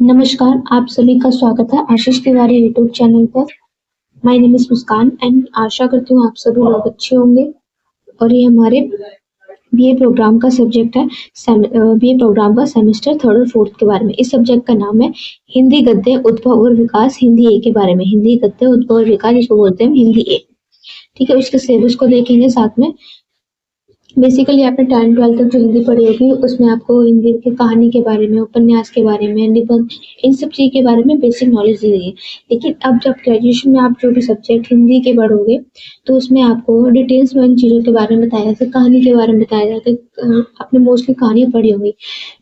नमस्कार, आप सभी का स्वागत है आशीष तिवारी यूट्यूब चैनल पर। My name is Muskan and आशा करती हूँ आप सभी लोग अच्छे होंगे। और ये हमारे बीए प्रोग्राम का सब्जेक्ट है, बीए प्रोग्राम का सेमेस्टर 3rd और 4th के बारे में। इस सब्जेक्ट का नाम है हिंदी गद्य, उद्भव और विकास, हिंदी ए के बारे में। हिंदी गद्य, उद्भव और विकास, जिसको बोलते हैं हिंदी ए। ठीक है, उसके सिलेबस को देखेंगे साथ में। बेसिकली आपने 10th-12th तक जो हिंदी पढ़ी होगी उसमें आपको हिंदी की कहानी के बारे में, उपन्यास के बारे में, निबंध, इन सब चीज़ के बारे में बेसिक नॉलेज दी गई है। लेकिन अब जब ग्रेजुएशन में आप जो भी सब्जेक्ट हिंदी के पढ़ोगे तो उसमें आपको डिटेल्स में इन चीज़ों के बारे में बताया जाता है, कहानी के बारे में बताया जाता है। आपने मोस्टली कहानियाँ पढ़ी होंगी,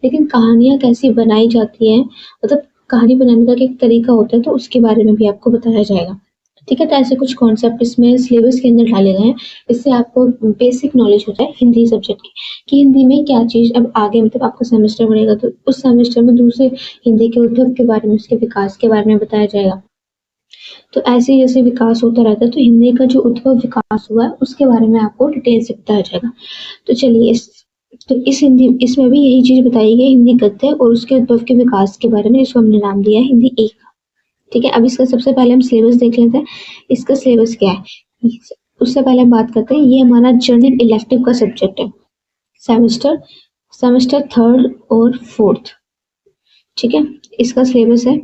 लेकिन कहानियाँ कैसी बनाई जाती हैं, मतलब कहानी बनाने का एक तरीका होता है, तो उसके बारे में भी आपको बताया जाएगा। ठीक है, तो ऐसे कुछ कॉन्सेप्ट इसमें सिलेबस के अंदर डाले गए हैं। इससे आपको बेसिक नॉलेज हो जाए हिंदी सब्जेक्ट की, कि हिंदी में क्या चीज़ अब आगे मतलब आपका सेमेस्टर बढ़ेगा तो उस सेमेस्टर में दूसरे हिंदी के उद्भव के बारे में, उसके विकास के बारे में बताया जाएगा। तो ऐसे जैसे विकास होता रहता है, तो हिंदी का जो उद्भव विकास हुआ है उसके बारे में आपको डिटेल से बताया जाएगा। तो चलिए इसमें भी यही चीज़ बताई गई, हिंदी गद्य और उसके उद्भव के विकास के बारे में, जिसको हमने नाम दिया है हिंदी ए। ठीक है, अब इसका सबसे पहले हम सिलेबस देख लेते हैं। इसका सिलेबस क्या है, उससे पहले हम बात करते हैं। ये हमारा जर्नल इलेक्टिव का सब्जेक्ट है, सेमेस्टर 3rd और 4th। ठीक है, इसका सिलेबस है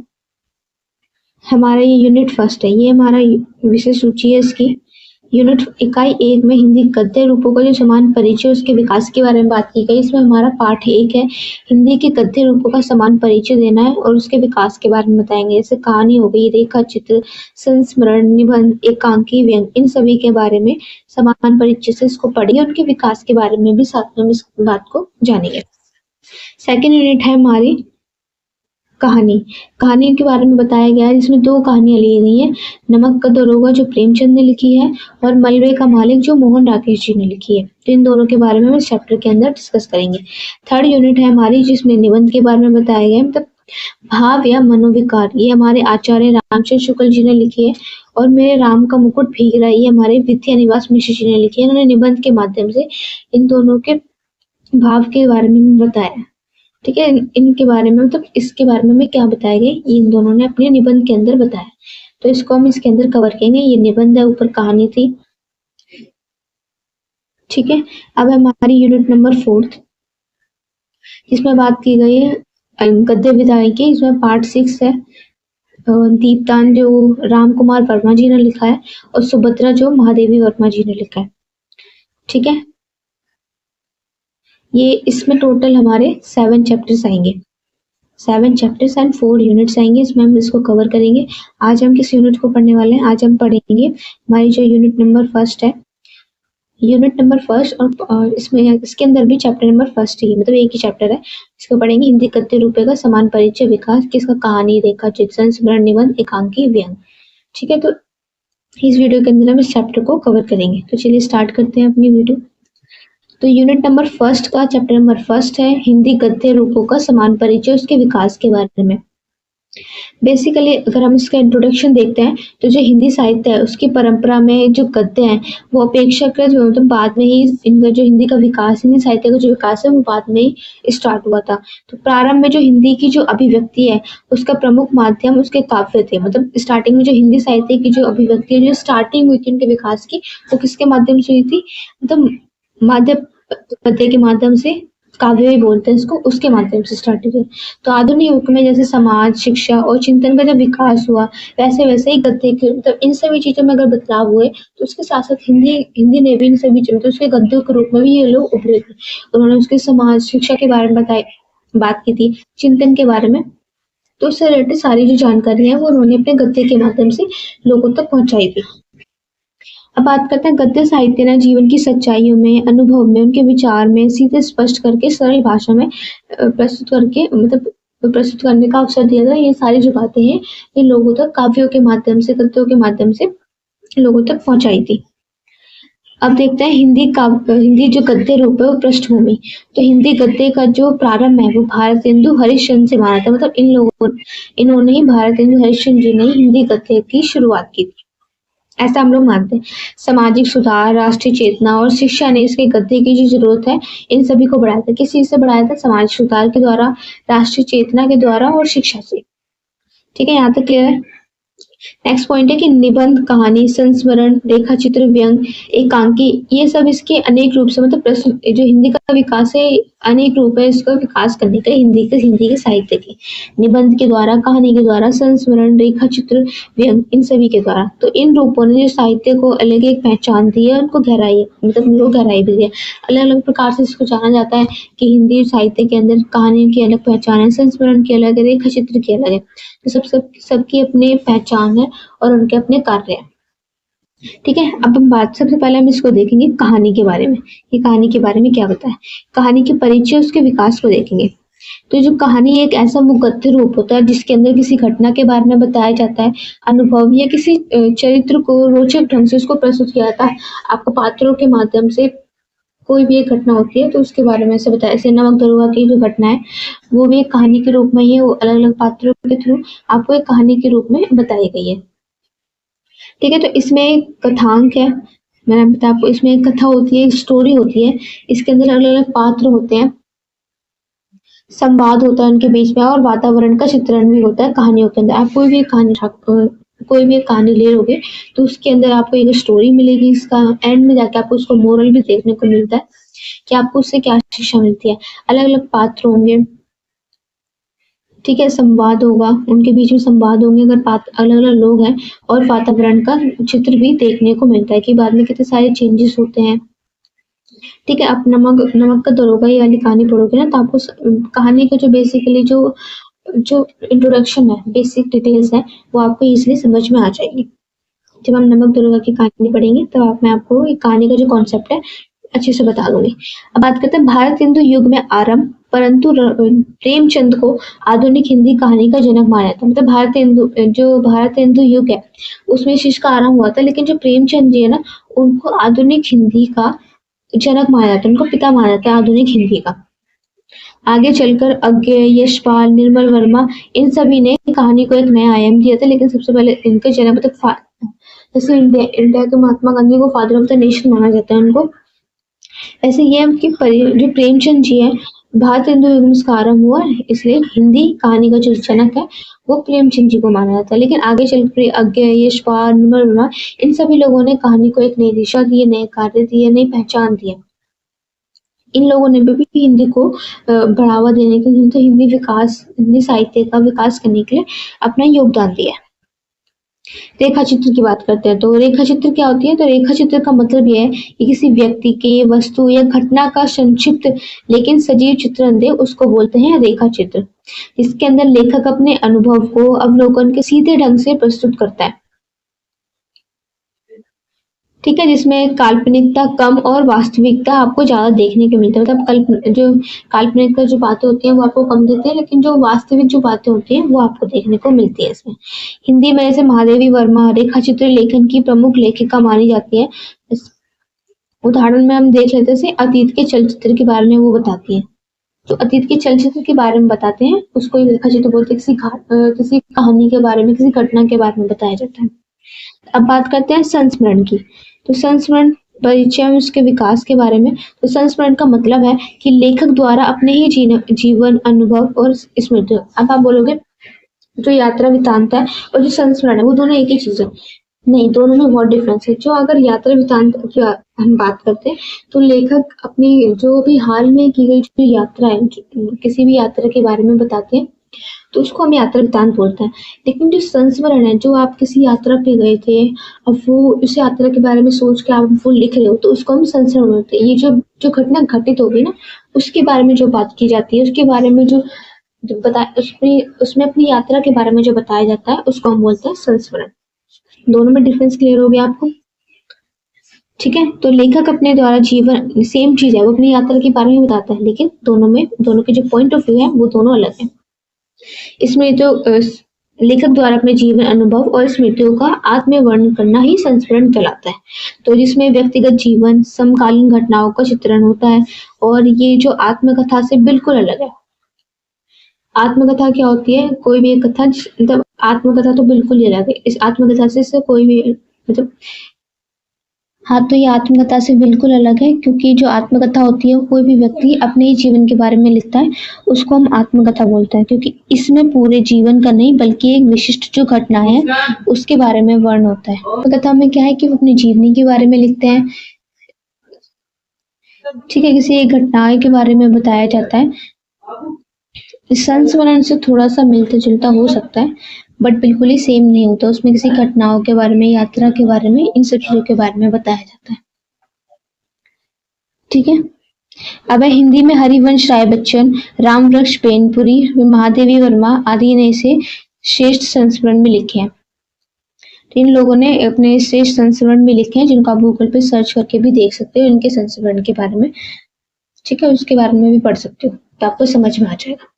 हमारा, ये यूनिट 1 है, ये हमारा विषय सूची है इसकी। यूनिट इकाई 1 में हिंदी गद्य रूपों का जो समान परिचय, उसके विकास के बारे में बात की गई। इसमें हमारा पाठ 1 है, हिंदी के गद्य रूपों का समान परिचय देना है और उसके विकास के बारे में बताएंगे। जैसे कहानी हो गई, रेखा चित्र, संस्मरण, निबंध, एकांकी, व्यंग, इन सभी के बारे में समान परिचय से इसको पढ़िए। उनके विकास के बारे में भी साथ में इस बात को जानेंगे। सेकेंड यूनिट है हमारी कहानी के बारे में बताया गया है, जिसमें 2 कहानियां ली गई हैं। नमक का दरोगा जो प्रेमचंद ने लिखी है, और मलबे का मालिक जो मोहन राकेश जी ने लिखी है। तो इन दोनों के बारे में हम इस चैप्टर के अंदर डिस्कस करेंगे। थर्ड यूनिट है हमारी, जिसमें निबंध के बारे में बताया गया है, मतलब भाव या मनोविकार। ये हमारे आचार्य रामचंद्र शुक्ल जी ने लिखी है। और मेरे राम का मुकुट भीग रहा है, ये हमारे विद्यानिवास मिश्र जी ने लिखी है। इन्होंने निबंध के माध्यम से इन दोनों के भाव के बारे में बताया। ठीक है, इनके बारे में, मतलब इसके बारे में क्या बताया गया, ये इन दोनों ने अपने निबंध के अंदर बताया। तो इसको हम इसके अंदर कवर करेंगे। ये निबंध है, ऊपर कहानी थी। ठीक है, अब हमारी यूनिट नंबर 4th, जिसमें बात की गई है गद्य विधाई की। इसमें पार्ट 6 है, दीपदान जो राम कुमार वर्मा जी ने लिखा है, और सुभद्रा जो महादेवी वर्मा जी ने लिखा है। ठीक है, ये इसमें टोटल हमारे 7 चैप्टर्स आएंगे, 7 चैप्टर्स एंड 4 यूनिट्स आएंगे। इसमें हम इसको कवर करेंगे। आज हम किस यूनिट को पढ़ने वाले हैं, आज हम पढ़ेंगे हमारी जो यूनिट नंबर 1 है, यूनिट नंबर 1। और इसमें इसके अंदर भी चैप्टर नंबर 1 ही, मतलब एक ही चैप्टर है। इसको पढ़ेंगे हिंदी गद्य रूपे का समान परिचय, विकास, किसका कहानी, रेखा चित्र, संस्मरण, निबंध, एकांकी, व्यंग। ठीक है, तो इस वीडियो के अंदर हम इस चैप्टर को कवर करेंगे। तो चलिए स्टार्ट करते हैं अपनी वीडियो। तो यूनिट नंबर 1 का चैप्टर नंबर 1 है हिंदी गद्य रूपों का समान परिचय, उसके विकास के बारे में। बेसिकली अगर हम इसका इंट्रोडक्शन देखते हैं, तो जो हिंदी साहित्य है उसकी परंपरा में जो गद्य हैं वो अपेक्षाकृत मतलब बाद में ही इनका जो हिंदी का विकास, हिंदी साहित्य का जो विकास है वो बाद में ही स्टार्ट हुआ था। तो प्रारंभ में जो हिंदी की जो अभिव्यक्ति है उसका प्रमुख माध्यम उसके काव्य थे। मतलब स्टार्टिंग में जो हिंदी साहित्य की जो अभिव्यक्ति है, जो स्टार्टिंग हुई थी उनके विकास की, वो किसके माध्यम से हुई थी, मतलब माध्य गद्य के माध्यम से, काव्य ही बोलते हैं इसको, उसके माध्यम से स्टार्ट हुई। तो आधुनिक युग में जैसे समाज, शिक्षा और चिंतन का जब विकास हुआ, वैसे वैसे ही गद्य के, मतलब इन सभी चीजों में अगर बदलाव हुए तो उसके साथ साथ हिंदी ने भी इन सभी चीजों, तो उसके गद्यों के रूप में भी ये लोग उभरे थे। उन्होंने उसके समाज, शिक्षा के बारे में बात की थी, चिंतन के बारे में। तो उससे रिलेटेड सारी जो जानकारी है वो उन्होंने अपने गद्य के माध्यम से लोगों तक पहुंचाई थी। अब बात करते हैं गद्य साहित्य ने जीवन की सच्चाइयों में, अनुभव में, उनके विचार में सीधे स्पष्ट करके सरल भाषा में प्रस्तुत करके, मतलब प्रस्तुत करने का अवसर दिया था। ये सारी जो बातें हैं ये लोगों तक काव्यों के माध्यम से, गद्यों के माध्यम से लोगों तक पहुंचाई थी। अब देखते हैं हिंदी जो गद्य रूप है वो पृष्ठभूमि। तो हिंदी गद्य का जो प्रारंभ है वो भारतेंदु हरिश्चंद्र से माना था। मतलब इन्होंने ही, भारतेंदु हरिश्चंद्र जी ने हिंदी गद्य की शुरुआत की थी, ऐसा हम लोग मानते हैं। सामाजिक सुधार, राष्ट्रीय चेतना और शिक्षा ने इसके गद्य की जो जरूरत है इन सभी को बढ़ाया था। किस चीज से बढ़ाया था, समाज सुधार के द्वारा, राष्ट्रीय चेतना के द्वारा और शिक्षा से। ठीक है, यहाँ तक क्लियर है। नेक्स्ट पॉइंट है कि निबंध, कहानी, संस्मरण, रेखा चित्र, व्यंग, एकांकी, ये सब इसके अनेक रूप से मतलब प्रश्न जो हिंदी का विकास है अनेक रूप है इसका विकास करने का हिंदी के साहित्य के, निबंध के द्वारा, कहानी के द्वारा, संस्मरण, रेखा चित्र, व्यंग, इन सभी के द्वारा। तो इन रूपों ने जो साहित्य को अलग एक पहचान दी है, उनको गहराई मतलब उनको गहराई भी दी है। अलग अलग प्रकार से इसको जाना जाता है कि हिंदी साहित्य के अंदर कहानी की अलग पहचान है, संस्मरण की अलग है, रेखा चित्र की अलग है। तो सबकी अपनी पहचान है और उनके अपने कार्य हैं। ठीक है, अब हम सबसे पहले हम इसको देखेंगे कहानी के बारे में। ये कहानी के बारे में क्या बताया, कहानी के परिचय, उसके विकास को देखेंगे। तो जो कहानी एक ऐसा मुगद्य रूप होता है जिसके अंदर किसी घटना के बारे में बताया जाता है, अनुभव या किसी चरित्र को रोचक ढंग से उसको प्रस्तुत किया जाता है। आपको पात्रों के माध्यम से कोई भी एक घटना होती है तो उसके बारे में ऐसे बताया, जैसे नमक दरुआ की जो घटना है वो भी एक कहानी के रूप में ही है, वो अलग अलग पात्रों के थ्रू आपको एक कहानी के रूप में बताई गई है। ठीक है, तो इसमें एक कथांक है, मैंने बताया आपको, इसमें एक कथा होती है, एक स्टोरी होती है, इसके अंदर अलग अलग पात्र होते हैं, संवाद होता है उनके बीच में और वातावरण का चित्रण भी होता है कहानियों के अंदर। आप कोई भी एक कहानी ले लोगे तो उसके अंदर आपको एक स्टोरी मिलेगी, इसका एंड में जाके आपको उसको मोरल भी देखने को मिलता है कि आपको उससे क्या शिक्षा मिलती है। अलग अलग पात्र होंगे, ठीक है, संवाद होगा, उनके बीच में संवाद होंगे अगर अलग अलग लोग हैं, और वातावरण का चित्र भी देखने को मिलता है कि बाद में कितने सारे चेंजेस होते हैं। ठीक है, आप नमक का दरोगा ये वाली कहानी पढ़ोगे ना तो आपको कहानी का जो बेसिकली जो इंट्रोडक्शन है, बेसिक डिटेल्स है, वो आपको इजीली समझ में आ जाएगी। जब हम नमक दरोगा की कहानी पढ़ेंगे तब मैं आपको एक कहानी का जो कॉन्सेप्ट है अच्छे से बता दूंगी। अब बात करते हैं भारत हिंदू युग में आरंभ, परंतु प्रेमचंद को आधुनिक हिंदी कहानी का जनक माना जाता है। मतलब भारत हिंदू युग है उसमें इस चीज का आरंभ हुआ था, लेकिन जो प्रेमचंद जी है ना उनको आधुनिक हिंदी का जनक माना जाता है, उनको पिता माना जाता है आधुनिक हिंदी का। आगे चलकर अज्ञेय, यशपाल, निर्मल वर्मा, इन सभी ने कहानी को एक नया आयाम दिया था, लेकिन सबसे पहले इनके जनक मतलब जैसे इंडिया के महात्मा गांधी को फादर ऑफ द नेशन माना जाता है उनको, ऐसे ये जो प्रेमचंद जी है भारत हिंदू युग में इसका आरंभ हुआ, इसलिए हिंदी कहानी का जो जनक है वो प्रेमचंद जी को माना जाता है। लेकिन आगे चलकर अज्ञेय, यशपाल, निर्मल वर्मा, इन सभी लोगों ने कहानी को एक नई दिशा दी, नए कार्य दिए, नई पहचान दी। इन लोगों ने भी हिंदी को बढ़ावा देने के लिए, तो हिंदी साहित्य का विकास करने के लिए अपना योगदान दिया। रेखा चित्र की बात करते हैं तो रेखा चित्र क्या होती है, तो रेखा चित्र का मतलब यह है कि किसी व्यक्ति के, वस्तु या घटना का संक्षिप्त लेकिन सजीव चित्रण दे, उसको बोलते हैं रेखा चित्र। इसके अंदर लेखक अपने अनुभव को अवलोकन के सीधे ढंग से प्रस्तुत करता है। ठीक है, जिसमें काल्पनिकता कम और वास्तविकता आपको ज्यादा देखने को मिलता है। मतलब जो काल्पनिकता जो बातें होती हैं वो आपको कम देते हैं, लेकिन जो वास्तविक जो बातें होती हैं वो आपको देखने को मिलती है इसमें। हिंदी में जैसे महादेवी वर्मा रेखा चित्र लेखन की प्रमुख लेखिका मानी जाती है। उदाहरण में हम देख लेते हैं, अतीत के चलचित्र के बारे में वो बताती है। जो अतीत के चलचित्र के बारे में बताते हैं उसको रेखा चित्र बोलते हैं। किसी कहानी के बारे में, किसी घटना के बारे में बताया जाता है। अब बात करते हैं संस्मरण की। तो संस्मरण परिचय में उसके विकास के बारे में। तो संस्मरण का मतलब है कि लेखक द्वारा अपने ही जीवन, अनुभव और स्मृति। अब आप बोलोगे जो यात्रा वृत्तांत है और जो संस्मरण है वो दोनों एक ही चीज है, नहीं, दोनों में बहुत डिफरेंस है। जो अगर यात्रा वृत्तांत की हम बात करते हैं तो लेखक अपनी जो भी हाल में की गई जो यात्रा है, किसी भी यात्रा के बारे में बताते हैं तो उसको हम यात्रा वृत्तांत बोलते हैं। लेकिन जो संस्मरण है, जो आप किसी यात्रा पे गए थे, अब वो उस यात्रा के बारे में सोच के आप वो लिख रहे हो तो उसको हम संस्मरण बोलते हैं। ये जो घटना घटित होगी ना उसके बारे में जो बात की जाती है, उसके बारे में जो उसमें अपनी यात्रा के बारे में जो बताया जाता है उसको हम बोलते हैं संस्मरण। दोनों में डिफरेंस क्लियर हो गया आपको? ठीक है, तो लेखक अपने द्वारा जीवन, सेम चीज है, वो अपनी यात्रा के बारे में बताता है, लेकिन दोनों के जो पॉइंट ऑफ व्यू है वो दोनों अलग है। इसमें जो लेखक द्वारा अपने जीवन, अनुभव और स्मृतियों का आत्म वर्णन करना ही संस्मरण कहलाता है। तो जिसमें व्यक्तिगत जीवन, समकालीन घटनाओं का चित्रण होता है, और ये जो आत्मकथा से बिल्कुल अलग है। आत्मकथा क्या होती है? कोई भी एक कथा, मतलब आत्मकथा तो बिल्कुल ही अलग है। इस आत्मकथा से कोई भी मतलब हाँ, तो ये आत्मकथा से बिल्कुल अलग है, क्योंकि जो आत्मकथा होती है, कोई भी व्यक्ति अपने ही जीवन के बारे में लिखता है, उसको हम आत्मकथा बोलते हैं, क्योंकि इसमें पूरे जीवन का नहीं बल्कि एक विशिष्ट जो घटना है, उसके बारे में वर्ण होता है। आत्मकथा में क्या है कि वो अपनी जीवनी के बारे में लिखते हैं, ठीक है, किसी एक घटना के बारे में बताया जाता है। संस्मरण से थोड़ा-सा मिलता-जुलता हो सकता है, बट बिल्कुल ही सेम नहीं होता। उसमें किसी घटनाओं के बारे में, यात्रा के बारे में, इन सब चीज़ों के बारे में बताया जाता है। ठीक है? अब है हिंदी में हरिवंश राय बच्चन, रामवृक्ष बेनपुरी, महादेवी वर्मा आदि ने इसे श्रेष्ठ संस्मरण में लिखे हैं। इन लोगों ने अपने श्रेष्ठ संस्मरण में लिखे हैं, जिनको आप गूगल पे सर्च करके भी देख सकते हो इनके संस्मरण के बारे में। ठीक है, उसके बारे में भी पढ़ सकते हो, तो आपको समझ में आ जाएगा।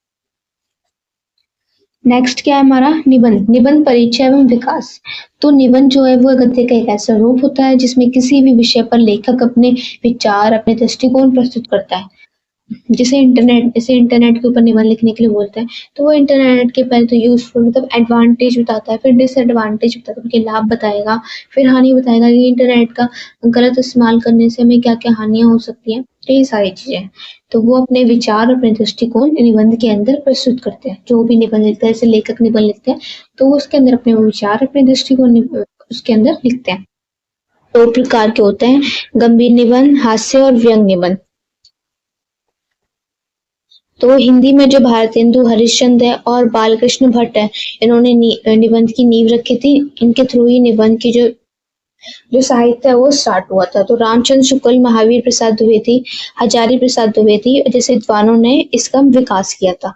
नेक्स्ट क्या है हमारा निबंध। निबंध परिचय एवं विकास। तो निबंध जो है वो गद्य का एक ऐसा रूप होता है जिसमें किसी भी विषय पर लेखक अपने विचार, अपने दृष्टिकोण प्रस्तुत करता है। जैसे इंटरनेट के ऊपर निबंध लिखने के लिए बोलते हैं, तो वो इंटरनेट के पहले तो यूजफुल मतलब एडवांटेज बताता है, फिर डिसएडवांटेज बताता है, उनके लाभ बताएगा, फिर हानि बताएगा कि इंटरनेट का गलत इस्तेमाल करने से हमें क्या क्या हानियां हो सकती हैं, तो ये सारी चीजें। तो वो अपने विचार, अपने दृष्टिकोण निबंध के अंदर प्रस्तुत करते हैं। जो भी निबंध लिखता है, जैसे लेखक निबंध लिखते हैं, तो वो उसके अंदर अपने विचार, अपने दृष्टिकोण उसके अंदर लिखते हैं। दो प्रकार के होते हैं, गंभीर निबंध, हास्य और व्यंग निबंध। तो हिंदी में जो भारतेंदु हरिश्चंद्र है और बालकृष्ण भट्ट है, इन्होंने निबंध की नींव रखी थी। इनके थ्रू ही निबंध की जो साहित्य है वो स्टार्ट हुआ था। तो रामचंद्र शुक्ल, महावीर प्रसाद द्विवेदी, हजारी प्रसाद द्विवेदी जैसे विद्वानों ने इसका विकास किया था।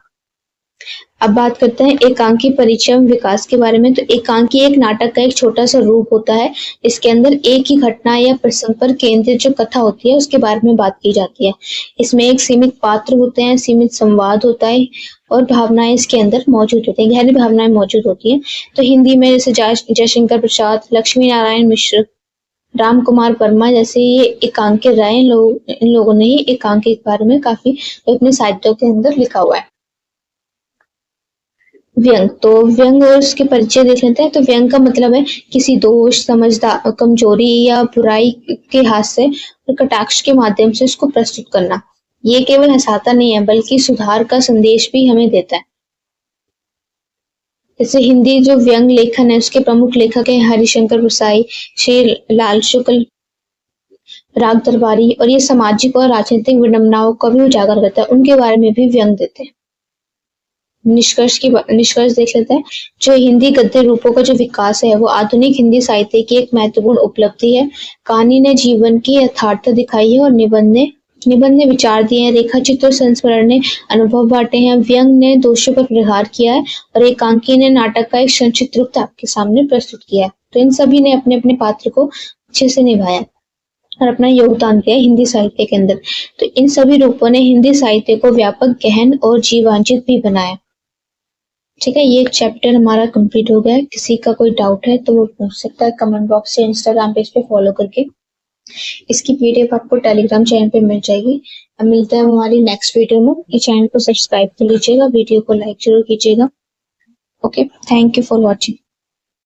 अब बात करते हैं एकांकी परिचय विकास के बारे में। तो एकांकी एक नाटक का एक छोटा सा रूप होता है, इसके अंदर एक ही घटना या प्रसंग पर केंद्रित जो कथा होती है उसके बारे में बात की जाती है। इसमें एक सीमित पात्र होते हैं, सीमित संवाद होता है और भावनाएं इसके अंदर मौजूद होती हैं, गहरी भावनाएं मौजूद होती हैं। तो हिंदी में जैसे जयशंकर प्रसाद, लक्ष्मी नारायण मिश्र, राम कुमार वर्मा जैसे ये एकांकी राय इन लोगों ने ही एकांकी के बारे में काफी अपने साहित्यों के अंदर लिखा हुआ है। व्यंग। तो व्यंग और उसके परिचय देख लेते हैं। तो व्यंग का मतलब है किसी दोष, समझदार, कमजोरी या बुराई के हास्य और कटाक्ष के माध्यम से उसको प्रस्तुत करना। ये केवल हंसाता नहीं है बल्कि सुधार का संदेश भी हमें देता है। जैसे हिंदी जो व्यंग लेखन है उसके प्रमुख लेखक हैं हरिशंकर प्रसाई, श्री लाल शुक्ल, राग दरबारी, और ये सामाजिक और राजनीतिक विडंबनाओं को भी उजागर करता है, उनके बारे में भी व्यंग देते हैं। निष्कर्ष देख लेते हैं। जो हिंदी गद्य रूपों का जो विकास है वो आधुनिक हिंदी साहित्य की एक महत्वपूर्ण उपलब्धि है। कहानी ने जीवन की यथार्थता दिखाई है और निबंध ने विचार दिए हैं, रेखा चित्र और संस्मरण ने अनुभव बांटे हैं, व्यंग ने दोषों पर प्रहार किया है और एकांकी ने नाटक का एक संक्षिप्त रूप आपके सामने प्रस्तुत किया है। तो इन सभी ने अपने अपने पात्र को अच्छे से निभाया और अपना योगदान दिया हिंदी साहित्य के अंदर। तो इन सभी रूपों ने हिंदी साहित्य को व्यापक, गहन और जीवांचित भी बनाया। ठीक है, ये चैप्टर हमारा कंप्लीट हो गया है। किसी का कोई डाउट है तो वो पूछ सकता है कमेंट बॉक्स से, इंस्टाग्राम पेज पे फॉलो करके। इसकी पीडीएफ आपको टेलीग्राम चैनल पे मिल जाएगी। अब मिलता है हमारी नेक्स्ट वीडियो में। ये चैनल को सब्सक्राइब कर लीजिएगा, वीडियो को लाइक जरूर कीजिएगा। Okay, thank you for watching.